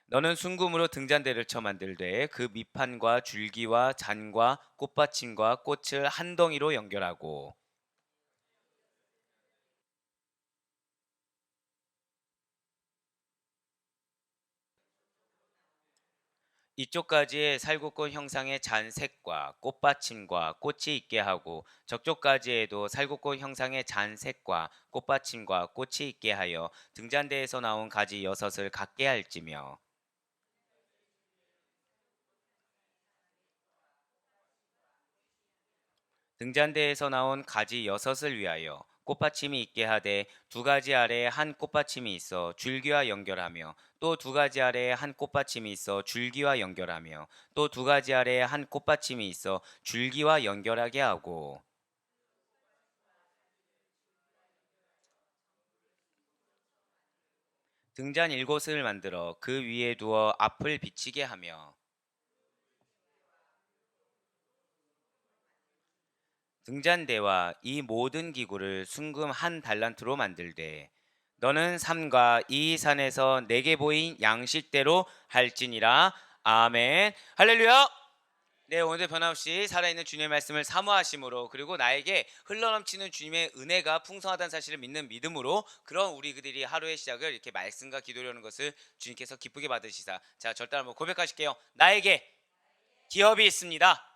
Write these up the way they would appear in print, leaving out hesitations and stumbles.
너는 순금으로 등잔대를 쳐 만들되 그 밑판과 줄기와 잔과 꽃받침과 꽃을 한 덩이로 연결하고 이쪽 가지에 살구꽃 형상의 잔색과 꽃받침과 꽃이 있게 하고 저쪽 가지에도 살구꽃 형상의 잔색과 꽃받침과 꽃이 있게 하여 등잔대에서 나온 가지 여섯을 갖게 할지며 등잔대에서 나온 가지 여섯을 위하여 꽃받침이 있게 하되 두 가지 아래에 한 꽃받침이 있어 줄기와 연결하며 또 두 가지 아래에 한 꽃받침이 있어 줄기와 연결하며 또 두 가지 아래에 한 꽃받침이 있어 줄기와 연결하게 하고 등잔 일곱을 만들어 그 위에 두어 앞을 비치게 하며 등잔대와 이 모든 기구를 순금 한 달란트로 만들되 너는 삼가 이 산에서 내게 보인 양식대로 할지니라. 아멘. 할렐루야. 네, 오늘도 변함없이 살아있는 주님의 말씀을 사모하심으로 그리고 나에게 흘러넘치는 주님의 은혜가 풍성하다는 사실을 믿는 믿음으로 그런 우리들이 하루의 시작을 이렇게 말씀과 기도로 하는 것을 주님께서 기쁘게 받으시사. 자, 절대 한번 고백하실게요. 나에게 기업이 있습니다.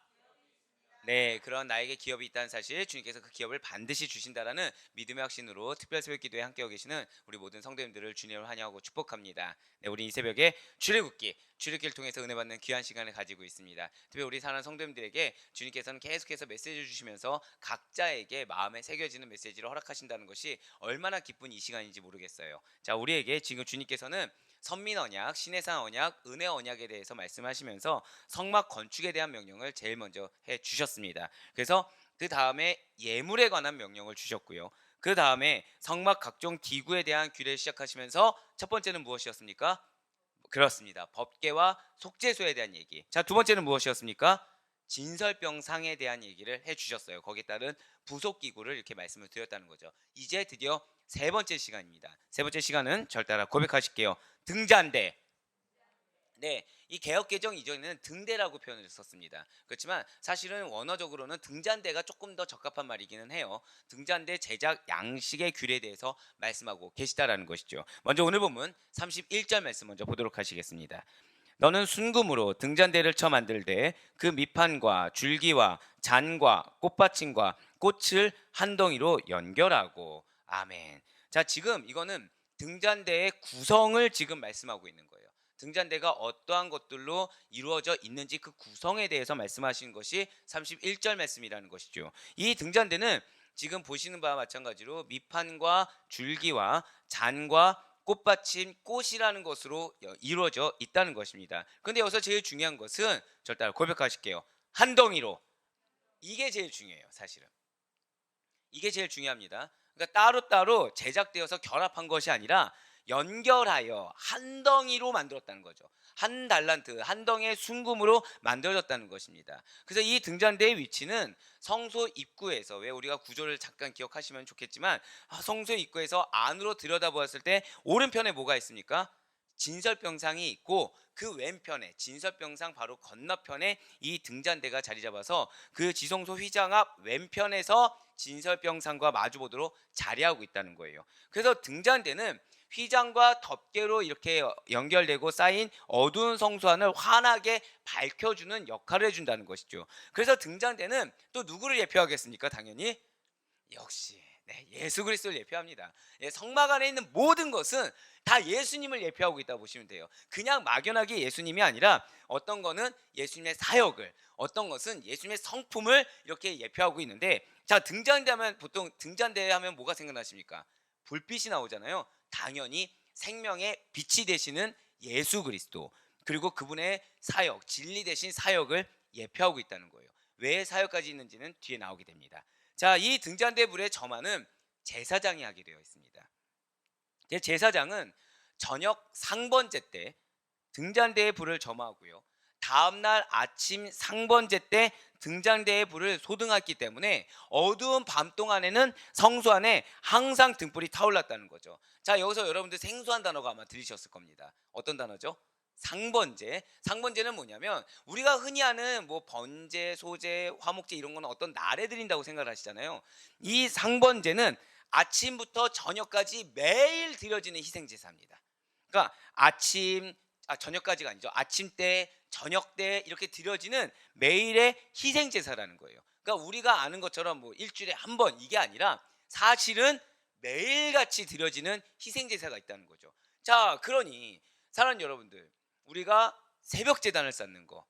네, 그런 나에게 기업이 있다는 사실, 주님께서 그 기업을 반드시 주신다라는 믿음의 확신으로 특별 새벽 기도에 함께하고 계시는 우리 모든 성도님들을 주님을 환영하고 축복합니다. 네, 우리 이 새벽에 출애굽기를 통해서 은혜 받는 귀한 시간을 가지고 있습니다. 특히 우리 사랑하는 성도님들에게 주님께서는 계속해서 메시지를 주시면서 각자에게 마음에 새겨지는 메시지를 허락하신다는 것이 얼마나 기쁜 이 시간인지 모르겠어요. 자, 우리에게 지금 주님께서는 선민 언약, 신해산 언약, 은혜 언약에 대해서 말씀하시면서 성막 건축에 대한 명령을 제일 먼저 해 주셨습니다. 그래서 그 다음에 예물에 관한 명령을 주셨고요. 그 다음에 성막 각종 기구에 대한 규례를 시작하시면서 첫 번째는 무엇이었습니까? 그렇습니다. 법궤와 속죄소에 대한 얘기. 자, 두 번째는 무엇이었습니까? 진설병상에 대한 얘기를 해주셨어요. 거기에 따른 부속 기구를 이렇게 말씀을 드렸다는 거죠. 이제 드디어 세 번째 시간입니다. 세 번째 시간은 절 따라 고백하실게요. 등잔대. 네, 이 개혁 개정 이전에는 등대라고 표현을 썼습니다. 그렇지만 사실은 원어적으로는 등잔대가 조금 더 적합한 말이기는 해요. 등잔대 제작 양식의 규례에 대해서 말씀하고 계시다라는 것이죠. 먼저 오늘 본문 31절 말씀 먼저 보도록 하시겠습니다. 너는 순금으로 등잔대를 쳐 만들되 그 밑판과 줄기와 잔과 꽃받침과 꽃을 한 덩이로 연결하고. 아멘. 자, 지금 이거는 등잔대의 구성을 지금 말씀하고 있는 거예요. 등잔대가 어떠한 것들로 이루어져 있는지 그 구성에 대해서 말씀하시는 것이 31절 말씀이라는 것이죠. 이 등잔대는 지금 보시는 바와 마찬가지로 밑판과 줄기와 잔과 꽃받침, 꽃이라는 것으로 이루어져 있다는 것입니다. 그런데 여기서 제일 중요한 것은 절대 고백하실게요. 한 덩이로. 이게 제일 중요해요, 사실은. 이게 제일 중요합니다. 그러니까 따로따로 제작되어서 결합한 것이 아니라 연결하여 한 덩이로 만들었다는 거죠. 한 달란트, 한 덩이의 순금으로 만들어졌다는 것입니다. 그래서 이 등잔대의 위치는 성소 입구에서, 왜 우리가 구조를 잠깐 기억하시면 좋겠지만 성소 입구에서 안으로 들여다보았을 때 오른편에 뭐가 있습니까? 진설병상이 있고 그 왼편에 진설병상 바로 건너편에 이 등잔대가 자리 잡아서 그 지성소 휘장 앞 왼편에서 진설병상과 마주보도록 자리하고 있다는 거예요. 그래서 등잔대는 휘장과 덮개로 이렇게 연결되고 쌓인 어두운 성소 안을 환하게 밝혀주는 역할을 해준다는 것이죠. 그래서 등잔대는 또 누구를 예표하겠습니까? 당연히 역시 네, 예수 그리스도를 예표합니다. 예, 성막 안에 있는 모든 것은 다 예수님을 예표하고 있다고 보시면 돼요. 그냥 막연하게 예수님이 아니라 어떤 거는 예수님의 사역을, 어떤 것은 예수님의 성품을 이렇게 예표하고 있는데, 자, 등잔대 하면 보통 등잔대 하면 뭐가 생각나십니까? 불빛이 나오잖아요. 당연히 생명의 빛이 되시는 예수 그리스도, 그리고 그분의 사역, 진리 대신 사역을 예표하고 있다는 거예요. 왜 사역까지 있는지는 뒤에 나오게 됩니다. 자, 이 등잔대 불의 점화는 제사장이 하게 되어 있습니다. 제사장은 저녁 상번제 때 등잔대의 불을 점화하고요. 다음날 아침 상번제 때 등잔대의 불을 소등했기 때문에 어두운 밤 동안에는 성소 안에 항상 등불이 타올랐다는 거죠. 자, 여기서 여러분들 생소한 단어가 아마 들으셨을 겁니다. 어떤 단어죠? 상번제. 상번제는 뭐냐면 우리가 흔히 아는 뭐 번제, 소제, 화목제 이런 거는 어떤 날에 드린다고 생각을 하시잖아요. 이 상번제는 아침부터 저녁까지 매일 드려지는 희생제사입니다. 그러니까 저녁까지가 아니죠. 아침 때, 저녁 때 이렇게 드려지는 매일의 희생제사라는 거예요. 그러니까 우리가 아는 것처럼 뭐 일주일에 한 번 이게 아니라 사실은 매일같이 드려지는 희생제사가 있다는 거죠. 자, 그러니 사랑하는 여러분들, 우리가 새벽 제단을 쌓는 거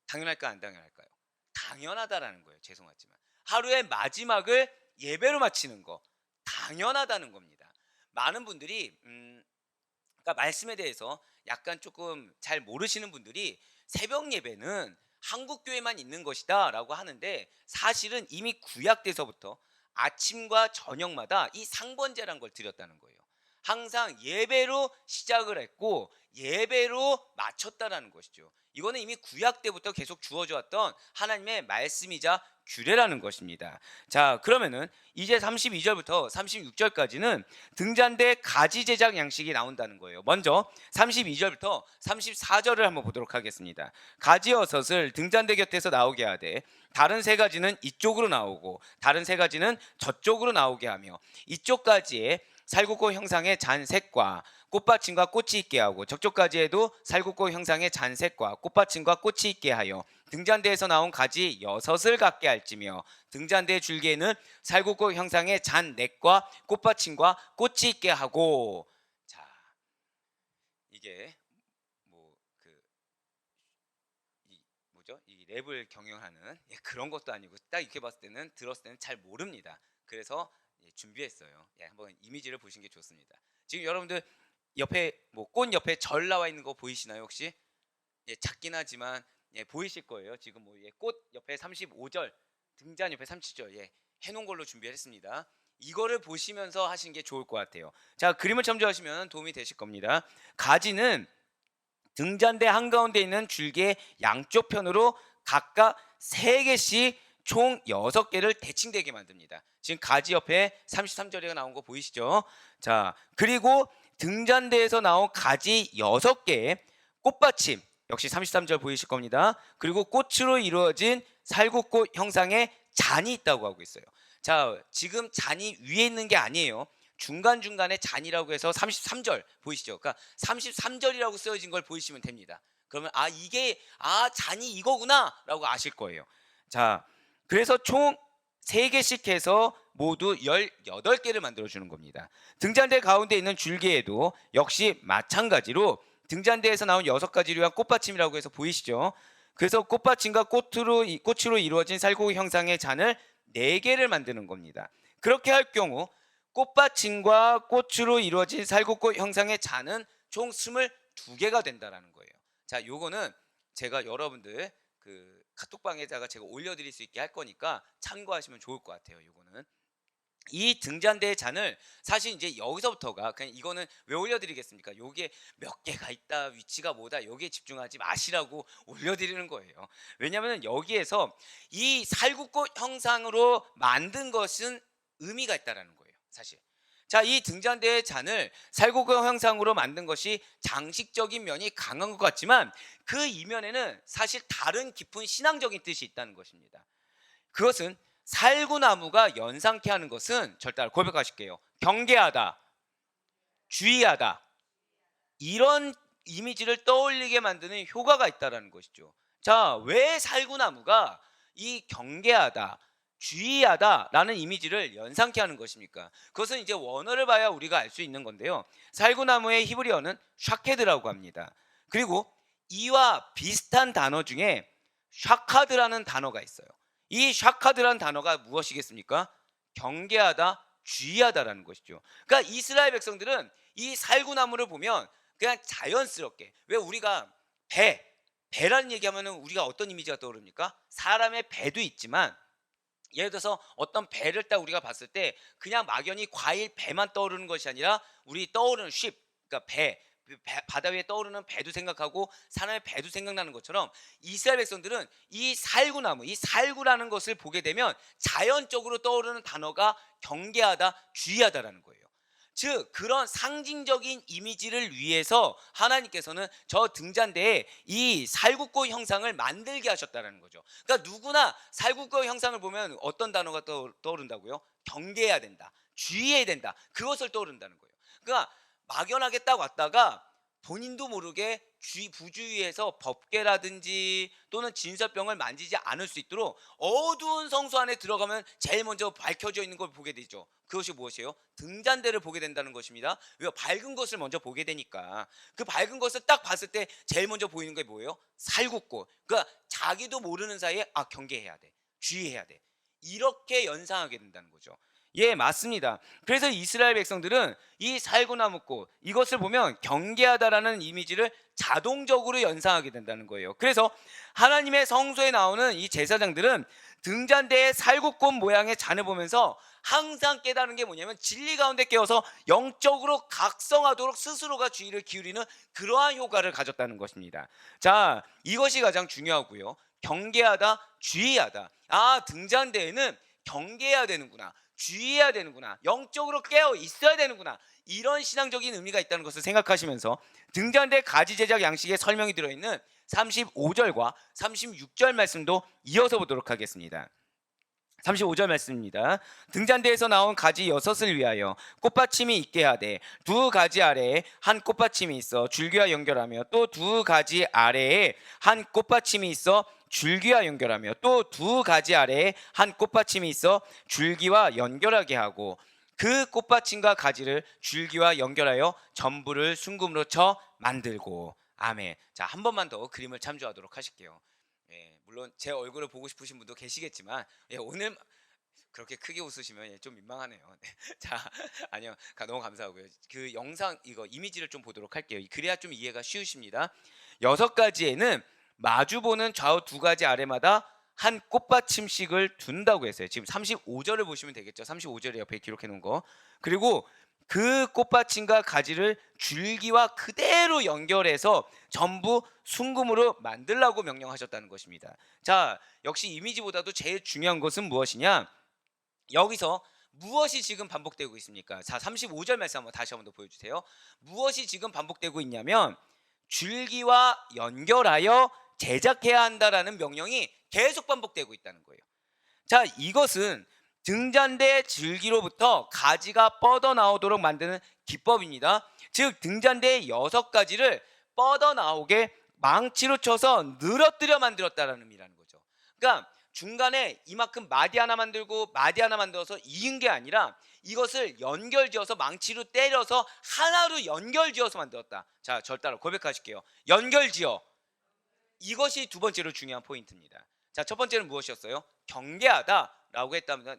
당연할까 안 당연할까요? 당연하다라는 거예요. 죄송하지만 하루의 마지막을 예배로 마치는 거 당연하다는 겁니다. 많은 분들이 그러니까 말씀에 대해서 약간 조금 잘 모르시는 분들이 새벽 예배는 한국 교회만 있는 것이다라고 하는데, 사실은 이미 구약 때서부터 아침과 저녁마다 이 상번제란 걸 드렸다는 거예요. 항상 예배로 시작을 했고 예배로 마쳤다라는 것이죠. 이거는 이미 구약 때부터 계속 주어져 왔던 하나님의 말씀이자 규례라는 것입니다. 자, 그러면은 이제 32절부터 36절까지는 등잔대 가지 제작 양식이 나온다는 거예요. 먼저 32절부터 34절을 한번 보도록 하겠습니다. 가지 여섯을 등잔대 곁에서 나오게 하되 다른 세 가지는 이쪽으로 나오고 다른 세 가지는 저쪽으로 나오게 하며 이쪽 가지에 살구꽃 형상의 잔색과 꽃받침과 꽃이 있게 하고 저쪽 가지에도 살구꽃 형상의 잔색과 꽃받침과 꽃이 있게 하여 등잔대에서 나온 가지 여섯을 갖게 할지며 등잔대의 줄기에는 살구꽃 형상의 잔넥과 꽃받침과 꽃이 있게 하고. 자, 이게 이 랩을 경영하는 그런 것도 아니고 딱 이렇게 봤을 때는 들었을 때는 잘 모릅니다. 그래서 준비했어요. 한번 이미지를 보시는 게 좋습니다. 지금 여러분들 옆에 꽃 옆에 절 나와 있는 거 보이시나요 혹시? 작긴 하지만 보이실 거예요. 지금 꽃 옆에 35절, 등잔 옆에 37절 해놓은 걸로 준비했습니다. 이거를 보시면서 하시는 게 좋을 것 같아요. 자, 그림을 첨부하시면 도움이 되실 겁니다. 가지는 등잔대 한가운데 있는 줄기의 양쪽 편으로 각각 3개씩 총 6개를 대칭되게 만듭니다. 지금 가지 옆에 33절에 나온 거 보이시죠? 자, 그리고 등잔대에서 나온 가지 6개의 꽃받침 역시 33절 보이실 겁니다. 그리고 꽃으로 이루어진 살구꽃 형상의 잔이 있다고 하고 있어요. 자, 지금 잔이 위에 있는 게 아니에요. 중간중간에 잔이라고 해서 33절 보이시죠? 그러니까 33절이라고 쓰여진 걸 보이시면 됩니다. 그러면 이게 잔이 이거구나 라고 아실 거예요. 자, 그래서 총 3개씩 해서 모두 18개를 만들어주는 겁니다. 등잔대 가운데 있는 줄기에도 역시 마찬가지로 등잔대에서 나온 6가지를 위한 꽃받침이라고 해서 보이시죠? 그래서 꽃받침과 꽃으로 이루어진 살구 형상의 잔을 4개를 만드는 겁니다. 그렇게 할 경우 꽃받침과 꽃으로 이루어진 살구꽃 형상의 잔은 총 22개가 된다라는 거예요. 자, 요거는 제가 여러분들 카톡방에다가 제가 올려드릴 수 있게 할 거니까 참고하시면 좋을 것 같아요. 요거는 이 등잔대의 잔을 사실 이제 여기서부터가 그냥 이거는 왜 올려드리겠습니까? 요게 몇 개가 있다, 위치가 뭐다, 여기에 집중하지 마시라고 올려드리는 거예요. 왜냐하면 여기에서 이 살구꽃 형상으로 만든 것은 의미가 있다라는 거예요. 사실. 자, 이 등잔대의 잔을 살구꽃 형상으로 만든 것이 장식적인 면이 강한 것 같지만 그 이면에는 사실 다른 깊은 신앙적인 뜻이 있다는 것입니다. 그것은 살구나무가 연상케 하는 것은 절대 고백하실게요. 경계하다, 주의하다, 이런 이미지를 떠올리게 만드는 효과가 있다는 것이죠. 자, 왜 살구나무가 이 경계하다, 주의하다라는 이미지를 연상케 하는 것입니까? 그것은 이제 원어를 봐야 우리가 알 수 있는 건데요. 살구나무의 히브리어는 샤케드라고 합니다. 그리고 이와 비슷한 단어 중에 샤카드라는 단어가 있어요. 이 샤카드라는 단어가 무엇이겠습니까? 경계하다, 주의하다라는 것이죠. 그러니까 이스라엘 백성들은 이 살구나무를 보면 그냥 자연스럽게, 왜 우리가 배라는 얘기하면 우리가 어떤 이미지가 떠오릅니까? 사람의 배도 있지만 예를 들어서 어떤 배를 딱 우리가 봤을 때 그냥 막연히 과일 배만 떠오르는 것이 아니라 우리 떠오르는 쉽, 그러니까 바다 위에 떠오르는 배도 생각하고 사람의 배도 생각나는 것처럼 이스라엘 백성들은 이 살구나무, 이 살구라는 것을 보게 되면 자연적으로 떠오르는 단어가 경계하다, 주의하다라는 거예요. 즉 그런 상징적인 이미지를 위해서 하나님께서는 저 등잔대에 이 살굽고 형상을 만들게 하셨다는 거죠. 그러니까 누구나 살굽고 형상을 보면 어떤 단어가 떠오른다고요? 경계해야 된다, 주의해야 된다, 그것을 떠오른다는 거예요. 그러니까 막연하게 딱 왔다가 본인도 모르게 부주의해서 법궤라든지 또는 진설병을 만지지 않을 수 있도록 어두운 성소 안에 들어가면 제일 먼저 밝혀져 있는 걸 보게 되죠. 그것이 무엇이에요? 등잔대를 보게 된다는 것입니다. 왜? 밝은 것을 먼저 보게 되니까. 그 밝은 것을 딱 봤을 때 제일 먼저 보이는 게 뭐예요? 살굽고, 그러니까 자기도 모르는 사이에 경계해야 돼, 주의해야 돼, 이렇게 연상하게 된다는 거죠. 예, 맞습니다. 그래서 이스라엘 백성들은 이 살구나무꽃, 이것을 보면 경계하다라는 이미지를 자동적으로 연상하게 된다는 거예요. 그래서 하나님의 성소에 나오는 이 제사장들은 등잔대의 살구꽃 모양의 잔을 보면서 항상 깨달은 게 뭐냐면 진리 가운데 깨어서 영적으로 각성하도록 스스로가 주의를 기울이는 그러한 효과를 가졌다는 것입니다. 자, 이것이 가장 중요하고요. 경계하다, 주의하다. 등잔대에는 경계해야 되는구나, 주의해야 되는구나, 영적으로 깨어 있어야 되는구나, 이런 신앙적인 의미가 있다는 것을 생각하시면서 등잔대 가지 제작 양식에 설명이 들어있는 35절과 36절 말씀도 이어서 보도록 하겠습니다. 35절 말씀입니다. 등잔대에서 나온 가지 6을 위하여 꽃받침이 있게 하되 두 가지 아래에 한 꽃받침이 있어 줄기와 연결하며 또 두 가지 아래에 한 꽃받침이 있어 줄기와 연결하며 또 두 가지 아래에 한 꽃받침이 있어 줄기와 연결하게 하고 그 꽃받침과 가지를 줄기와 연결하여 전부를 순금으로 쳐 만들고. 아멘. 자, 한 번만 더 그림을 참조하도록 하실게요. 예, 물론 제 얼굴을 보고 싶으신 분도 계시겠지만 오늘 그렇게 크게 웃으시면 좀 민망하네요. 네. 자, 아니요, 너무 감사하고요. 그 영상 이거 이미지를 좀 보도록 할게요. 그래야 좀 이해가 쉬우십니다. 6가지에는 마주보는 좌우 두 가지 아래마다 한 꽃받침씩을 둔다고 했어요. 지금 35절을 보시면 되겠죠. 35절에 옆에 기록해 놓은 거. 그리고 그 꽃받침과 가지를 줄기와 그대로 연결해서 전부 순금으로 만들라고 명령하셨다는 것입니다. 자, 역시 이미지보다도 제일 중요한 것은 무엇이냐? 여기서 무엇이 지금 반복되고 있습니까? 자, 35절 말씀 다시 한번 더 보여주세요. 무엇이 지금 반복되고 있냐면 줄기와 연결하여 제작해야 한다라는 명령이 계속 반복되고 있다는 거예요. 자, 이것은 등잔대 줄기로부터 가지가 뻗어나오도록 만드는 기법입니다. 즉 등잔대의 6가지를 뻗어나오게 망치로 쳐서 늘어뜨려 만들었다라는 의미라는 거죠. 그러니까 중간에 이만큼 마디 하나 만들고 마디 하나 만들어서 이은 게 아니라 이것을 연결지어서 망치로 때려서 하나로 연결지어서 만들었다. 자, 절 따라 고백하실게요. 연결지어. 이것이 두 번째로 중요한 포인트입니다. 자, 첫 번째는 무엇이었어요? 경계하다라고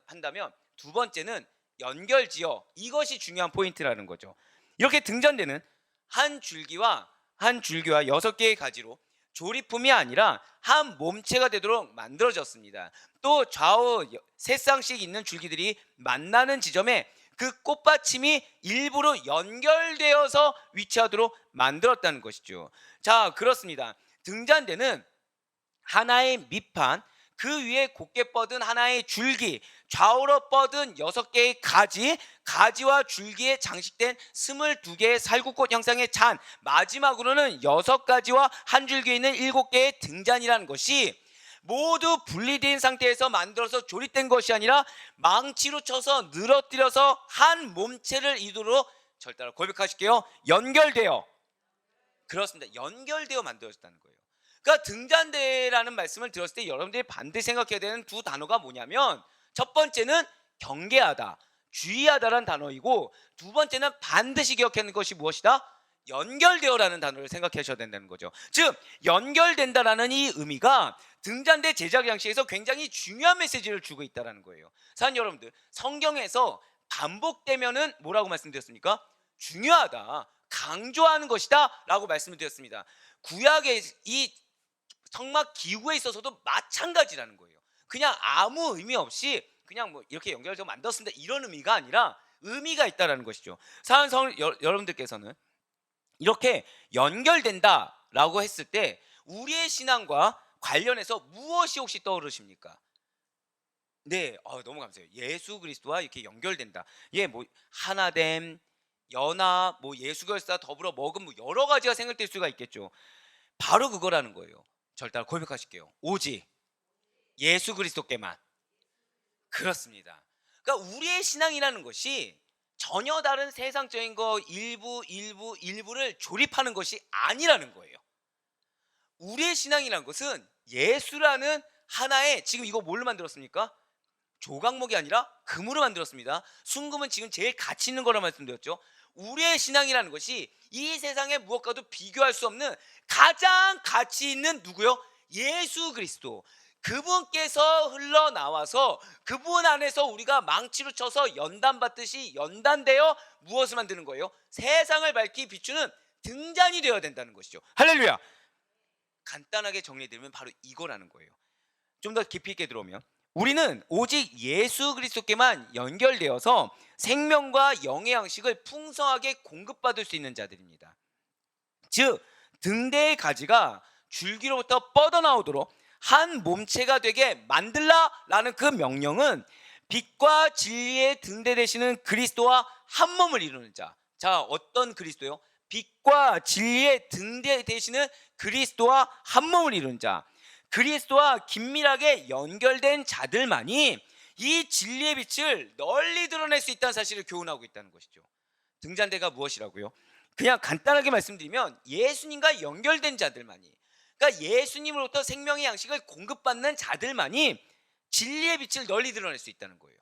한다면 두 번째는 연결지어. 이것이 중요한 포인트라는 거죠. 이렇게 등잔대는 한 줄기와 6개의 가지로 조립품이 아니라 한 몸체가 되도록 만들어졌습니다. 또 좌우 3쌍씩 있는 줄기들이 만나는 지점에 그 꽃받침이 일부러 연결되어서 위치하도록 만들었다는 것이죠. 자, 그렇습니다. 등잔대는 하나의 밑판, 그 위에 곧게 뻗은 하나의 줄기, 좌우로 뻗은 6개의 가지와 줄기에 장식된 22개의 살구꽃 형상의 잔, 마지막으로는 6가지와 한 줄기에 있는 7개의 등잔이라는 것이 모두 분리된 상태에서 만들어서 조립된 것이 아니라 망치로 쳐서 늘어뜨려서 한 몸체를 이루도록, 절 따라 고백하실게요. 연결되어. 그렇습니다. 연결되어 만들어졌다는 거예요. 그러니까 등잔대라는 말씀을 들었을 때 여러분들이 반드시 생각해야 되는 두 단어가 뭐냐면, 첫 번째는 경계하다, 주의하다라는 단어이고, 두 번째는 반드시 기억해야 하는 것이 무엇이다? 연결되어라는 단어를 생각하셔야 된다는 거죠. 즉 연결된다라는 이 의미가 등잔대 제작 양식에서 굉장히 중요한 메시지를 주고 있다는 거예요. 사랑하는 여러분들, 성경에서 반복되면은 뭐라고 말씀드렸습니까? 중요하다, 강조하는 것이다 라고 말씀을 드렸습니다. 구약의 이 성막 기구에 있어서도 마찬가지라는 거예요. 그냥 아무 의미 없이 그냥 뭐 이렇게 연결해서 만들었습니다, 이런 의미가 아니라 의미가 있다라는 것이죠. 사랑하는 여러분들께서는 이렇게 연결된다라고 했을 때 우리의 신앙과 관련해서 무엇이 혹시 떠오르십니까? 네, 너무 감사해요. 예수 그리스도와 이렇게 연결된다. 뭐 하나됨, 연하, 뭐 예수결사 더불어 먹은 뭐 여러 가지가 생각될 수가 있겠죠. 바로 그거라는 거예요. 저를 따라 고백하실게요. 오직 예수 그리스도께만. 그렇습니다. 그러니까 우리의 신앙이라는 것이 전혀 다른 세상적인 거 일부를 조립하는 것이 아니라는 거예요. 우리의 신앙이라는 것은 예수라는 하나의, 지금 이거 뭘로 만들었습니까? 조각목이 아니라 금으로 만들었습니다. 순금은 지금 제일 가치 있는 거라 말씀드렸죠. 우리의 신앙이라는 것이 이 세상의 무엇과도 비교할 수 없는 가장 가치 있는 누구요? 예수 그리스도. 그분께서 흘러나와서 그분 안에서 우리가 망치로 쳐서 연단받듯이 연단되어 무엇을 만드는 거예요? 세상을 밝히 비추는 등잔이 되어야 된다는 것이죠. 할렐루야. 간단하게 정리해드리면 바로 이거라는 거예요. 좀 더 깊이 있게 들어오면 우리는 오직 예수 그리스도께만 연결되어서 생명과 영의 양식을 풍성하게 공급받을 수 있는 자들입니다. 즉 등대의 가지가 줄기로부터 뻗어나오도록 한 몸체가 되게 만들라라는 그 명령은 빛과 진리의 등대 되시는 그리스도와 한 몸을 이루는 자. 자, 어떤 그리스도요? 빛과 진리의 등대 되시는 그리스도와 한 몸을 이루는 자. 그리스도와 긴밀하게 연결된 자들만이 이 진리의 빛을 널리 드러낼 수 있다는 사실을 교훈하고 있다는 것이죠. 등잔대가 무엇이라고요? 그냥 간단하게 말씀드리면 예수님과 연결된 자들만이, 그러니까 예수님으로부터 생명의 양식을 공급받는 자들만이 진리의 빛을 널리 드러낼 수 있다는 거예요.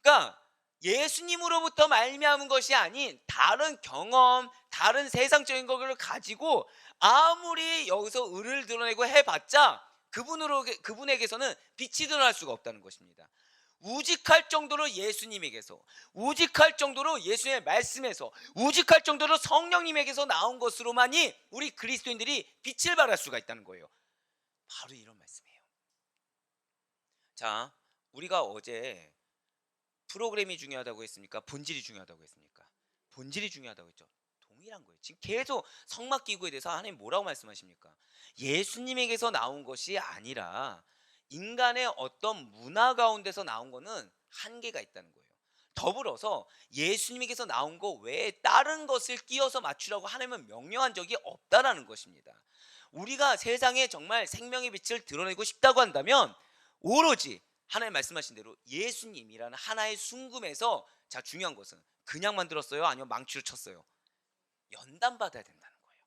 그러니까 예수님으로부터 말미암은 것이 아닌 다른 경험, 다른 세상적인 것을 가지고 아무리 여기서 의를 드러내고 해봤자 그분에게서는 빛이 드러날 수가 없다는 것입니다. 우직할 정도로 예수님에게서, 우직할 정도로 예수님의 말씀에서, 우직할 정도로 성령님에게서 나온 것으로만이 우리 그리스도인들이 빛을 발할 수가 있다는 거예요. 바로 이런 말씀이에요. 자, 우리가 어제 프로그램이 중요하다고 했습니까? 본질이 중요하다고 했습니까? 본질이 중요하다고 했죠. 동일한 거예요. 지금 계속 성막기구에 대해서 하나님 뭐라고 말씀하십니까? 예수님에게서 나온 것이 아니라 인간의 어떤 문화 가운데서 나온 거는 한계가 있다는 거예요. 더불어서 예수님에게서 나온 거 외에 다른 것을 끼워서 맞추라고 하나님은 명령한 적이 없다라는 것입니다. 우리가 세상에 정말 생명의 빛을 드러내고 싶다고 한다면 오로지 하나님 말씀하신 대로 예수님이라는 하나의 순금에서, 자, 중요한 것은 그냥 만들었어요? 아니면 망치로 쳤어요? 연단받아야 된다는 거예요.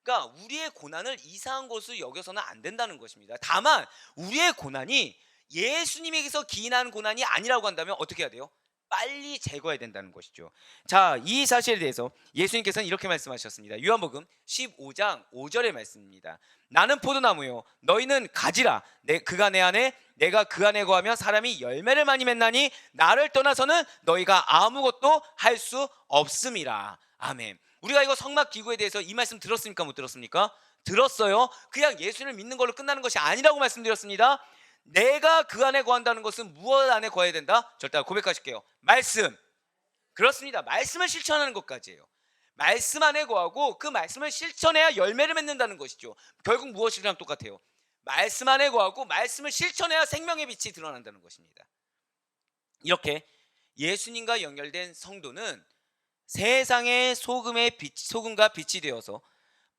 그러니까 우리의 고난을 이상한 것으로 여겨서는 안 된다는 것입니다. 다만 우리의 고난이 예수님에게서 기인하는 고난이 아니라고 한다면 어떻게 해야 돼요? 빨리 제거해야 된다는 것이죠. 자, 이 사실에 대해서 예수님께서는 이렇게 말씀하셨습니다. 요한복음 15장 5절의 말씀입니다. 나는 포도나무요 너희는 가지라. 그가 내 안에 내가 그 안에 거하며 사람이 열매를 많이 맺나니 나를 떠나서는 너희가 아무것도 할 수 없음이라. 아멘. 우리가 이거 성막 기구에 대해서 이 말씀 들었습니까? 못 들었습니까? 들었어요. 그냥 예수를 믿는 걸로 끝나는 것이 아니라고 말씀드렸습니다. 내가 그 안에 거한다는 것은 무엇 안에 거해야 된다? 절대 고백하실게요. 말씀. 그렇습니다. 말씀을 실천하는 것까지예요. 말씀 안에 거하고 그 말씀을 실천해야 열매를 맺는다는 것이죠. 결국 무엇이랑 똑같아요? 말씀 안에 거하고 말씀을 실천해야 생명의 빛이 드러난다는 것입니다. 이렇게 예수님과 연결된 성도는 세상의 소금과 빛이 되어서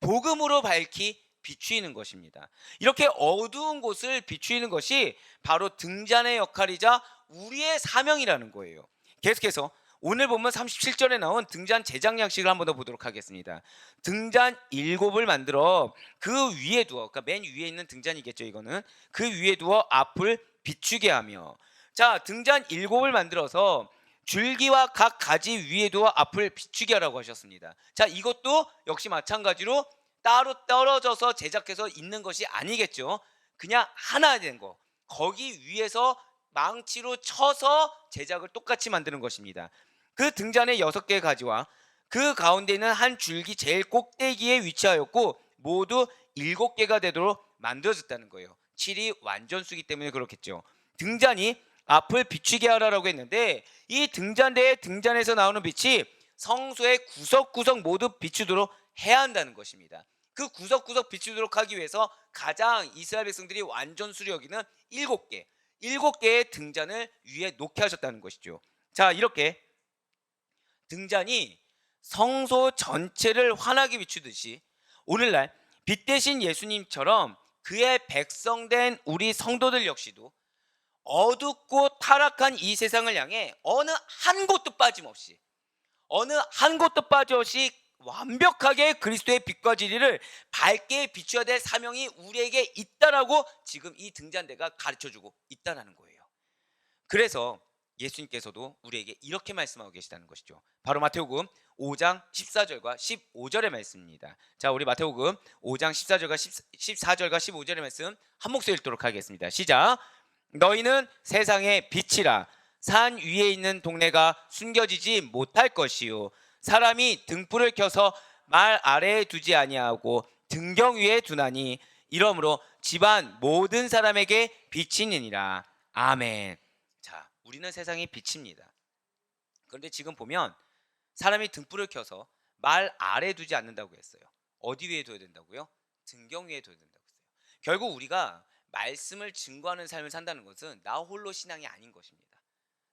복음으로 밝히 비추이는 것입니다. 이렇게 어두운 곳을 비추이는 것이 바로 등잔의 역할이자 우리의 사명이라는 거예요. 계속해서 오늘 보면 37절에 나온 등잔 제작 양식을 한번 더 보도록 하겠습니다. 등잔 7을 만들어 그 위에 두어, 그러니까 맨 위에 있는 등잔이겠죠. 이거는 그 위에 두어 앞을 비추게 하며, 자, 등잔 7을 만들어서 줄기와 각 가지 위에 두어 앞을 비추게 하라고 하셨습니다. 자, 이것도 역시 마찬가지로 따로 떨어져서 제작해서 있는 것이 아니겠죠. 그냥 하나 된 거, 거기 위에서 망치로 쳐서 제작을 똑같이 만드는 것입니다. 그 등잔의 6개의 가지와 그 가운데 있는 한 줄기 제일 꼭대기에 위치하였고 모두 7개가 되도록 만들어졌다는 거예요. 7이 완전수기 때문에 그렇겠죠. 등잔이 앞을 비추게 하라고 했는데 이 등잔에서 나오는 빛이 성소의 구석구석 모두 비추도록 해야 한다는 것입니다. 그 구석구석 비추도록 하기 위해서 가장 이스라엘 백성들이 완전수로 여기는 7개의 등잔을 위에 놓게 하셨다는 것이죠. 자, 이렇게 등잔이 성소 전체를 환하게 비추듯이 오늘날 빛 대신 예수님처럼 그의 백성된 우리 성도들 역시도 어둡고 타락한 이 세상을 향해 어느 한 곳도 빠짐없이 완벽하게 그리스도의 빛과 진리를 밝게 비춰야 될 사명이 우리에게 있다라고 지금 이 등잔대가 가르쳐주고 있다는 거예요. 그래서 예수님께서도 우리에게 이렇게 말씀하고 계시다는 것이죠. 바로 마태복음 5장 14절과 15절의 말씀입니다. 자, 우리 마태복음 5장 14절과 15절의 말씀 한 목소리 읽도록 하겠습니다. 시작. 너희는 세상의 빛이라. 산 위에 있는 동네가 숨겨지지 못할 것이요 사람이 등불을 켜서 말 아래에 두지 아니하고 등경 위에 두나니 이러므로 집안 모든 사람에게 빛이니라. 아멘. 자, 우리는 세상의 빛입니다. 그런데 지금 보면 사람이 등불을 켜서 말 아래에 두지 않는다고 했어요. 어디 위에 둬야 된다고요? 등경 위에 둬야 된다고 했어요. 결국 우리가 말씀을 증거하는 삶을 산다는 것은 나 홀로 신앙이 아닌 것입니다.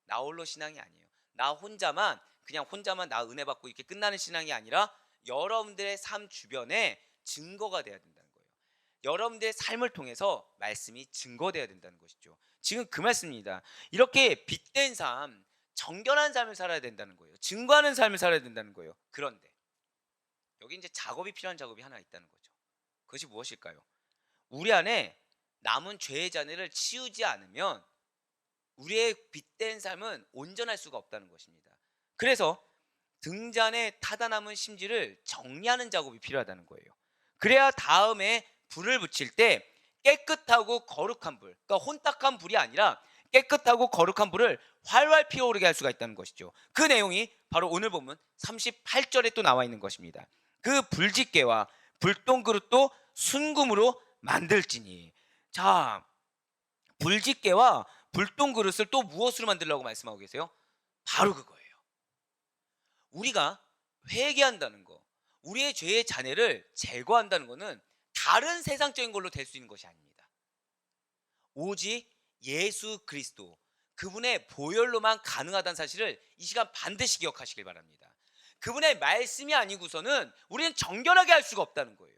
나 홀로 신앙이 아니에요. 나 혼자만 나 은혜 받고 이렇게 끝나는 신앙이 아니라 여러분들의 삶 주변에 증거가 돼야 된다는 거예요. 여러분들의 삶을 통해서 말씀이 증거돼야 된다는 것이죠. 지금 그 말씀입니다. 이렇게 빛된 삶, 정결한 삶을 살아야 된다는 거예요. 증거하는 삶을 살아야 된다는 거예요. 그런데 여기 이제 작업이 필요한 작업이 하나 있다는 거죠. 그것이 무엇일까요? 우리 안에 남은 죄의 잔해를 치우지 않으면 우리의 빛된 삶은 온전할 수가 없다는 것입니다. 그래서 등잔에 타다 남은 심지를 정리하는 작업이 필요하다는 거예요. 그래야 다음에 불을 붙일 때 깨끗하고 거룩한 불, 그러니까 혼탁한 불이 아니라 깨끗하고 거룩한 불을 활활 피어오르게 할 수가 있다는 것이죠. 그 내용이 바로 오늘 본문 38절에 또 나와 있는 것입니다. 그 불집게와 불똥그릇도 순금으로 만들지니. 자, 불집게와 불똥그릇을 또 무엇으로 만들려고 말씀하고 계세요? 바로 그거예요. 우리가 회개한다는 거, 우리의 죄의 잔해를 제거한다는 것은 다른 세상적인 걸로 될 수 있는 것이 아닙니다. 오직 예수 그리스도, 그분의 보혈로만 가능하다는 사실을 이 시간 반드시 기억하시길 바랍니다. 그분의 말씀이 아니고서는 우리는 정결하게 할 수가 없다는 거예요.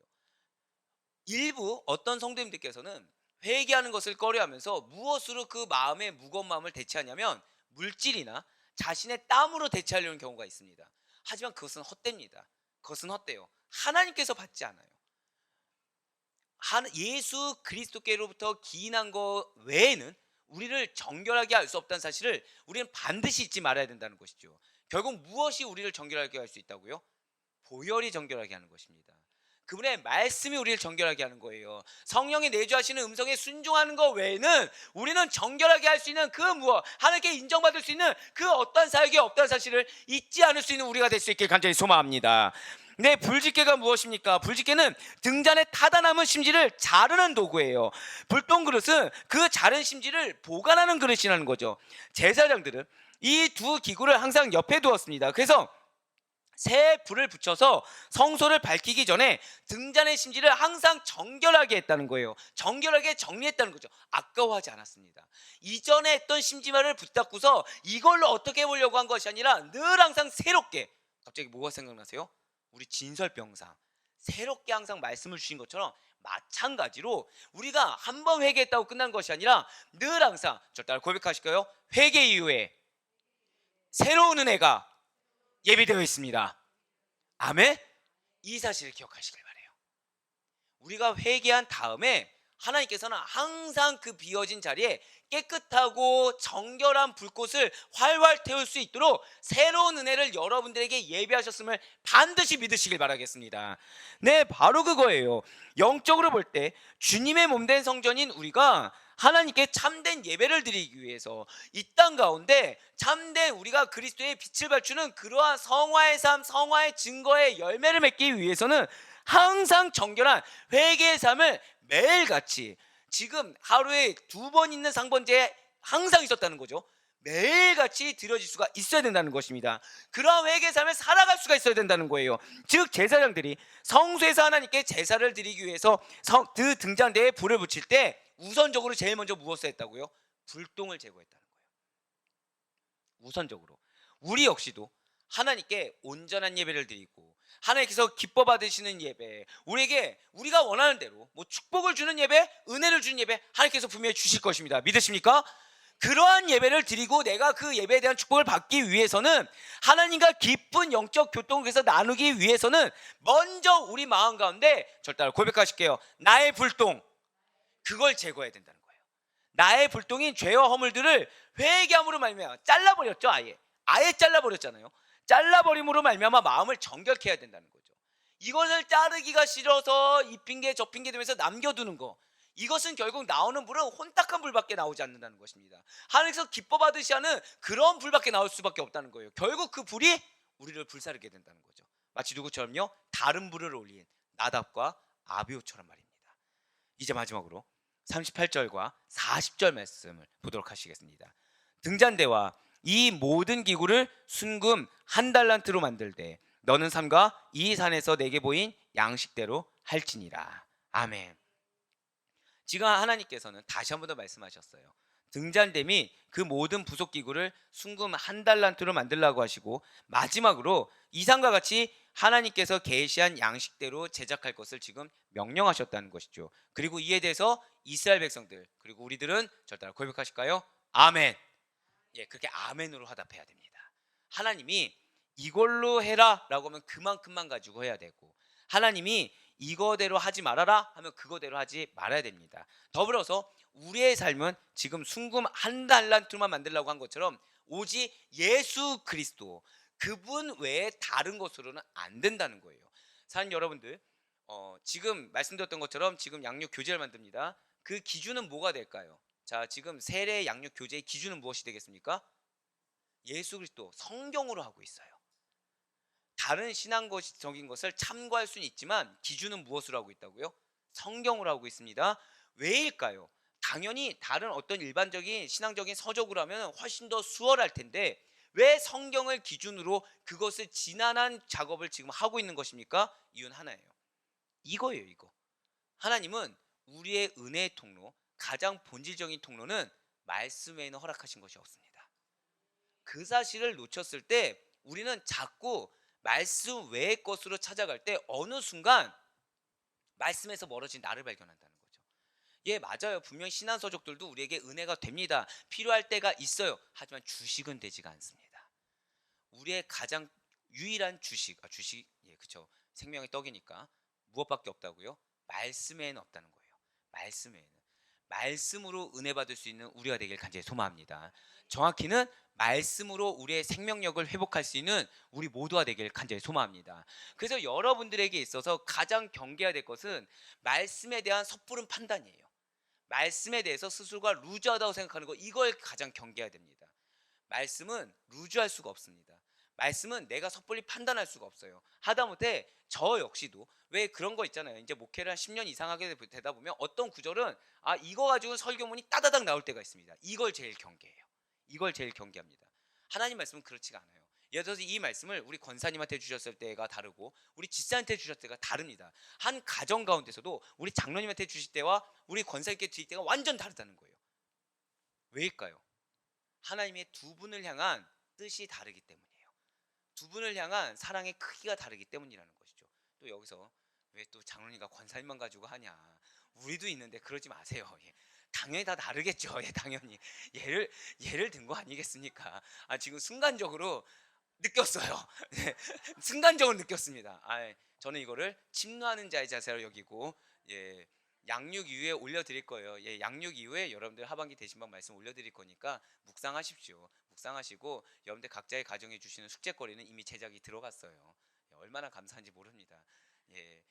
일부 어떤 성도님들께서는 회개하는 것을 꺼려하면서 무엇으로 그 마음의 무거운 마음을 대체하냐면 물질이나 자신의 땀으로 대체하려는 경우가 있습니다. 하지만 그것은 헛됩니다. 그것은 헛돼요. 하나님께서 받지 않아요. 예수 그리스도께로부터 기인한 것 외에는 우리를 정결하게 할 수 없다는 사실을 우리는 반드시 잊지 말아야 된다는 것이죠. 결국 무엇이 우리를 정결하게 할 수 있다고요? 보혈이 정결하게 하는 것입니다. 그분의 말씀이 우리를 정결하게 하는 거예요. 성령이 내주하시는 음성에 순종하는 것 외에는 우리는 정결하게 할 수 있는 그 무엇, 하나님께 인정받을 수 있는 그 어떤 사역이 없다는 사실을 잊지 않을 수 있는 우리가 될 수 있길 간절히 소망합니다. 네, 불집게가 무엇입니까? 불집게는 등잔에 타다 남은 심지를 자르는 도구예요. 불똥그릇은 그 자른 심지를 보관하는 그릇이라는 거죠. 제사장들은 이 두 기구를 항상 옆에 두었습니다. 그래서 새 불을 붙여서 성소를 밝히기 전에 등잔의 심지를 항상 정결하게 했다는 거예요. 정결하게 정리했다는 거죠. 아까워하지 않았습니다. 이전에 했던 심지만을 붙잡고서 이걸로 어떻게 해보려고 한 것이 아니라 늘 항상 새롭게. 갑자기 뭐가 생각나세요? 우리 진설병상 새롭게 항상 말씀을 주신 것처럼 마찬가지로 우리가 한 번 회개했다고 끝난 것이 아니라 늘 항상, 저 따라 고백하실까요? 회개 이후에 새로운 은혜가 예비되어 있습니다. 아멘. 이 사실을 기억하시길 바래요. 우리가 회개한 다음에 하나님께서는 항상 그 비어진 자리에 깨끗하고 정결한 불꽃을 활활 태울 수 있도록 새로운 은혜를 여러분들에게 예비하셨음을 반드시 믿으시길 바라겠습니다. 네, 바로 그거예요. 영적으로 볼 때 주님의 몸된 성전인 우리가 하나님께 참된 예배를 드리기 위해서 이 땅 가운데 참된 우리가 그리스도의 빛을 발추는 그러한 성화의 삶, 성화의 증거의 열매를 맺기 위해서는 항상 정결한 회개의 삶을 매일같이, 지금 하루에 2번 있는 상번제에 항상 있었다는 거죠. 매일같이 드려질 수가 있어야 된다는 것입니다. 그러한 회개의 삶을 살아갈 수가 있어야 된다는 거예요. 즉 제사장들이 성소에서 하나님께 제사를 드리기 위해서 그 등잔대에 불을 붙일 때 우선적으로 제일 먼저 무엇을 했다고요? 불똥을 제거했다는 거예요. 우선적으로 우리 역시도 하나님께 온전한 예배를 드리고 하나님께서 기뻐 받으시는 예배, 우리가 원하는 대로 뭐 축복을 주는 예배, 은혜를 주는 예배 하나님께서 분명히 주실 것입니다. 믿으십니까? 그러한 예배를 드리고 내가 그 예배에 대한 축복을 받기 위해서는, 하나님과 깊은 영적 교통을 위해서 나누기 위해서는 먼저 우리 마음 가운데 절대로 고백하실게요. 나의 불똥, 그걸 제거해야 된다는 거예요. 나의 불똥인 죄와 허물들을 회개함으로 말미암아 잘라버렸죠. 아예 잘라버렸잖아요. 잘라버림으로 말미암아 마음을 정결케 해야 된다는 거죠. 이것을 자르기가 싫어서 이 핑계 저 핑계 대면서 남겨두는 거, 이것은 결국 나오는 불은 혼탁한 불밖에 나오지 않는다는 것입니다. 하나님께서 기뻐 받으시 하는 그런 불밖에 나올 수밖에 없다는 거예요. 결국 그 불이 우리를 불사르게 된다는 거죠. 마치 누구처럼요? 다른 불을 올린 나답과 아비후처럼 말입니다. 이제 마지막으로 38절과 40절 말씀을 보도록 하시겠습니다. 등잔대와 이 모든 기구를 순금 한 달란트로 만들되 너는 삼가 이 산에서 내게 보인 양식대로 할지니라. 아멘. 지금 하나님께서는 다시 한 번 더 말씀하셨어요. 등잔대 및 그 모든 부속 기구를 순금 한 달란트로 만들라고 하시고, 마지막으로 이상과 같이 하나님께서 계시한 양식대로 제작할 것을 지금 명령하셨다는 것이죠. 그리고 이에 대해서 이스라엘 백성들, 그리고 우리들은 절대로 고백하실까요? 아멘. 예, 그렇게 아멘으로 화답해야 됩니다. 하나님이 이걸로 해라 라고 하면 그만큼만 가지고 해야 되고, 하나님이 이거대로 하지 말아라 하면 그거대로 하지 말아야 됩니다. 더불어서 우리의 삶은 지금 순금 한 달란트만 만들려고 한 것처럼 오직 예수 그리스도, 그분 외에 다른 것으로는 안 된다는 거예요. 사는 여러분들, 지금 말씀드렸던 것처럼 지금 양육 교재를 만듭니다. 그 기준은 뭐가 될까요? 자, 지금 세례 양육 교재의 기준은 무엇이 되겠습니까? 예수 그리스도, 성경으로 하고 있어요. 다른 신앙적인 것을 참고할 수는 있지만 기준은 무엇으로 하고 있다고요? 성경으로 하고 있습니다. 왜일까요? 당연히 다른 어떤 일반적인 신앙적인 서적으로 하면 훨씬 더 수월할 텐데 왜 성경을 기준으로 그것을 지난한 작업을 지금 하고 있는 것입니까? 이유는 하나예요. 이거예요, 이거. 하나님은 우리의 은혜의 통로, 가장 본질적인 통로는 말씀 외에는 허락하신 것이 없습니다. 그 사실을 놓쳤을 때 우리는 자꾸 말씀 외의 것으로 찾아갈 때 어느 순간 말씀에서 멀어진 나를 발견한다는 거죠. 예, 맞아요. 분명히 신앙서적들도 우리에게 은혜가 됩니다. 필요할 때가 있어요. 하지만 주식은 되지가 않습니다. 우리의 가장 유일한 주식, 예, 그렇죠. 생명의 떡이니까 무엇밖에 없다고요? 말씀에는 없다는 거예요. 말씀에는. 말씀으로 은혜 받을 수 있는 우리가 되길 간절히 소망합니다. 정확히는 말씀으로 우리의 생명력을 회복할 수 있는 우리 모두가 되길 간절히 소망합니다. 그래서 여러분들에게 있어서 가장 경계해야 될 것은 말씀에 대한 섣부른 판단이에요. 말씀에 대해서 스스로가 루즈하다고 생각하는 거, 이걸 가장 경계해야 됩니다. 말씀은 루즈할 수가 없습니다. 말씀은 내가 섣불리 판단할 수가 없어요. 하다못해 저 역시도 왜 그런 거 있잖아요. 이제 목회를 한 10년 이상 하게 되다 보면 어떤 구절은 이거 가지고 설교문이 따다닥 나올 때가 있습니다. 이걸 제일 경계해요. 이걸 제일 경계합니다. 하나님 말씀은 그렇지가 않아요. 예를 들어서 이 말씀을 우리 권사님한테 주셨을 때가 다르고 우리 집사한테 주셨을 때가 다릅니다. 한 가정 가운데서도 우리 장로님한테 주실 때와 우리 권사님께 드릴 때가 완전 다르다는 거예요. 왜일까요? 하나님의 두 분을 향한 뜻이 다르기 때문이에요. 두 분을 향한 사랑의 크기가 다르기 때문이라는 것이죠. 또 여기서 왜 또 장로님과 권사님만 가지고 하냐, 우리도 있는데 그러지 마세요. 예. 당연히 다 다르겠죠. 예, 당연히 예를 든 거 아니겠습니까? 지금 순간적으로 느꼈어요. 예, 순간적으로 느꼈습니다. 저는 이거를 침노하는 자의 자세로 여기고, 예, 양육 이후에 올려드릴 거예요. 예, 양육 이후에 여러분들 하반기 대신방 말씀 올려드릴 거니까 묵상하십시오. 묵상하시고 여러분들 각자의 가정에 주시는 숙제거리는 이미 제작이 들어갔어요. 예, 얼마나 감사한지 모릅니다. 예,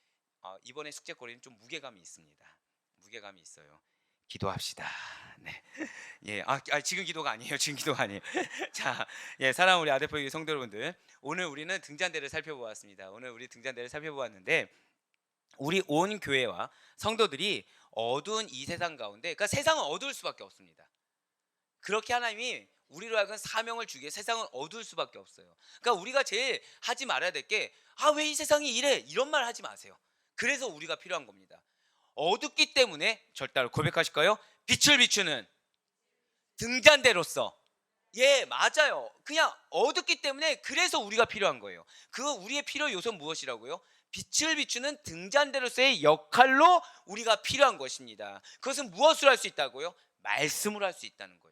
이번에 숙제거리는 좀 무게감이 있습니다. 무게감이 있어요. 기도합시다. 네. 예, 지금 기도가 아니에요. 지금 기도가 아니에요. 자, 예, 사랑하는 우리 아데포유 성도 여러분들, 오늘 우리는 등잔대를 살펴보았습니다. 오늘 우리 등잔대를 살펴보았는데, 우리 온 교회와 성도들이 어두운 이 세상 가운데, 그러니까 세상은 어두울 수밖에 없습니다. 그렇게 하나님이 우리로 하여금 사명을 주기에 세상은 어두울 수밖에 없어요. 그러니까 우리가 제일 하지 말아야 될 게, 왜 이 세상이 이래, 이런 말 하지 마세요. 그래서 우리가 필요한 겁니다. 어둡기 때문에 절대로 고백하실까요? 빛을 비추는 등잔대로서 예, 맞아요. 그냥 어둡기 때문에 그래서 우리가 필요한 거예요. 그 우리의 필요 요소는 무엇이라고요? 빛을 비추는 등잔대로서의 역할로 우리가 필요한 것입니다. 그것은 무엇으로 할 수 있다고요? 말씀으로 할 수 있다는 거예요.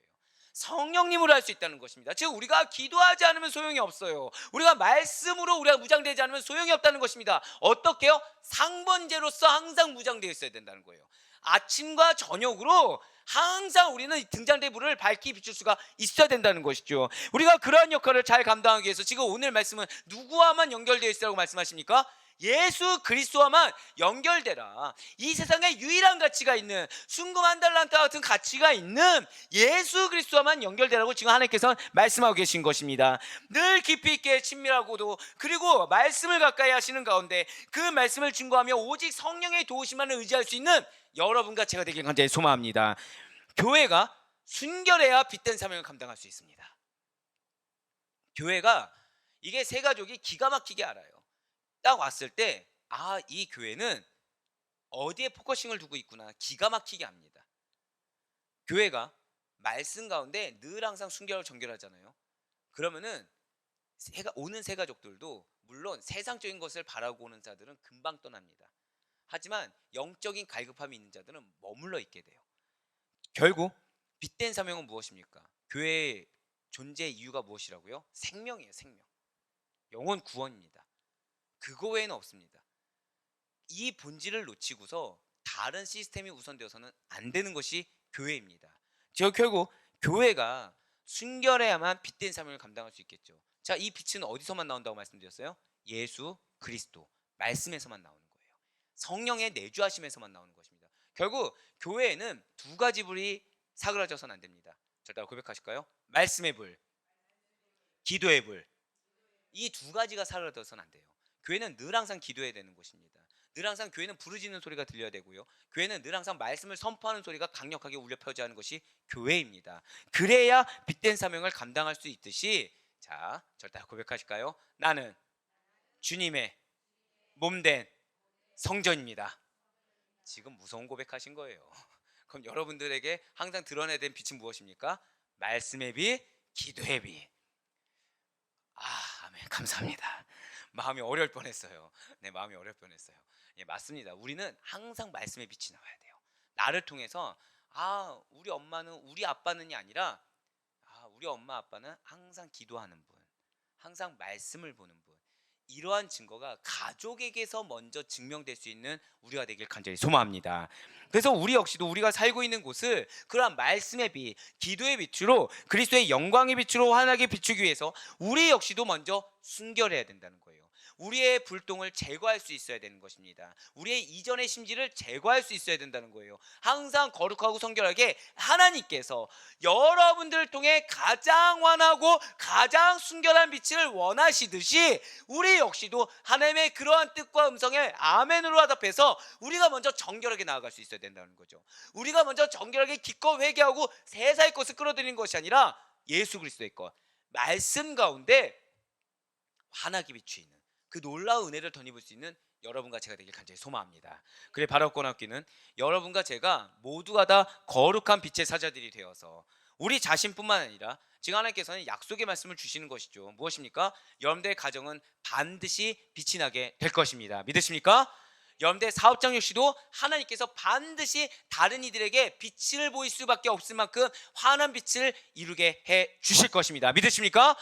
성령님으로 할 수 있다는 것입니다. 즉 우리가 기도하지 않으면 소용이 없어요. 우리가 말씀으로 우리가 무장되지 않으면 소용이 없다는 것입니다. 어떻게요? 상번제로서 항상 무장되어 있어야 된다는 거예요. 아침과 저녁으로 항상 우리는 등잔대 불을 밝히 비출 수가 있어야 된다는 것이죠. 우리가 그러한 역할을 잘 감당하기 위해서 지금 오늘 말씀은 누구와만 연결되어 있으라고 말씀하십니까? 예수 그리스도와만 연결되라. 이 세상에 유일한 가치가 있는 순금 한 달란트 같은 가치가 있는 예수 그리스도와만 연결되라고 지금 하나님께서 말씀하고 계신 것입니다. 늘 깊이 있게 친밀하고도 그리고 말씀을 가까이 하시는 가운데 그 말씀을 증거하며 오직 성령의 도우심만을 의지할 수 있는 여러분과 제가 되길 간절히 소망합니다. 교회가 순결해야 빛된 사명을 감당할 수 있습니다. 교회가 이게 세 가족이 기가 막히게 알아요. 딱 왔을 때 이 교회는 어디에 포커싱을 두고 있구나 기가 막히게 압니다. 교회가 말씀 가운데 늘 항상 순결하고 정결하잖아요. 그러면은 오는 세 가족들도 물론 세상적인 것을 바라고 오는 자들은 금방 떠납니다. 하지만 영적인 갈급함이 있는 자들은 머물러 있게 돼요. 결국 빛된 사명은 무엇입니까? 교회의 존재 이유가 무엇이라고요? 생명이에요. 생명. 영혼 구원입니다. 그거 외에는 없습니다. 이 본질을 놓치고서 다른 시스템이 우선되어서는 안 되는 것이 교회입니다. 결국 교회가 순결해야만 빛된 사명을 감당할 수 있겠죠. 자, 이 빛은 어디서만 나온다고 말씀드렸어요? 예수 그리스도 말씀에서만 나오는 거예요. 성령의 내주하심에서만 나오는 것입니다. 결국 교회에는 두 가지 불이 사그라져서는 안 됩니다. 절 따라 고백하실까요? 말씀의 불, 기도의 불. 이 두 가지가 사그라져서는 안 돼요. 교회는 늘 항상 기도해야 되는 곳입니다. 늘 항상 교회는 부르짖는 소리가 들려야 되고요. 교회는 늘 항상 말씀을 선포하는 소리가 강력하게 울려 퍼져야 하는 것이 교회입니다. 그래야 빛된 사명을 감당할 수 있듯이 자, 절 따라 고백하실까요? 나는 주님의 몸된 성전입니다. 지금 무서운 고백하신 거예요. 그럼 여러분들에게 항상 드러내야 되는 빛은 무엇입니까? 말씀의 빛, 기도의 빛. 아멘. 감사합니다. 마음이 어려울 뻔했어요. 네, 마음이 어려울 뻔했어요. 예, 맞습니다. 우리는 항상 말씀의 빛이 나와야 돼요. 나를 통해서 우리 엄마는 우리 아빠는이 아니라 우리 엄마 아빠는 항상 기도하는 분, 항상 말씀을 보는 분. 이러한 증거가 가족에게서 먼저 증명될 수 있는 우리가 되길 간절히 소망합니다. 그래서 우리 역시도 우리가 살고 있는 곳을 그러한 말씀의 빛, 기도의 빛으로 그리스도의 영광의 빛으로 환하게 비추기 위해서 우리 역시도 먼저 순결해야 된다는 거예요. 우리의 불똥을 제거할 수 있어야 되는 것입니다. 우리의 이전의 심지를 제거할 수 있어야 된다는 거예요. 항상 거룩하고 성결하게 하나님께서 여러분들을 통해 가장 환하고 가장 순결한 빛을 원하시듯이 우리 역시도 하나님의 그러한 뜻과 음성에 아멘으로 화답해서 우리가 먼저 정결하게 나아갈 수 있어야 된다는 거죠. 우리가 먼저 정결하게 기껏 회개하고 세상의 것을 끌어들이는 것이 아니라 예수 그리스도의 것, 말씀 가운데 환하게 비추이는 그 놀라운 은혜를 덧입을 수 있는 여러분과 제가 되길 간절히 소망합니다. 그래 바라고나기는 여러분과 제가 모두가 다 거룩한 빛의 사자들이 되어서 우리 자신뿐만 아니라 지금 하나님께서는 약속의 말씀을 주시는 것이죠. 무엇입니까? 여러분들의 가정은 반드시 빛이 나게 될 것입니다. 믿으십니까? 여러분들의 사업장 역시도 하나님께서 반드시 다른 이들에게 빛을 보일 수밖에 없을 만큼 환한 빛을 이루게 해 주실 것입니다. 믿으십니까?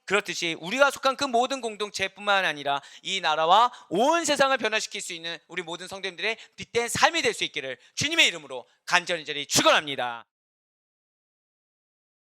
그렇듯이 우리가 속한 그 모든 공동체뿐만 아니라 이 나라와 온 세상을 변화시킬 수 있는 우리 모든 성도님들의 빛된 삶이 될 수 있기를 주님의 이름으로 간절히 축원합니다.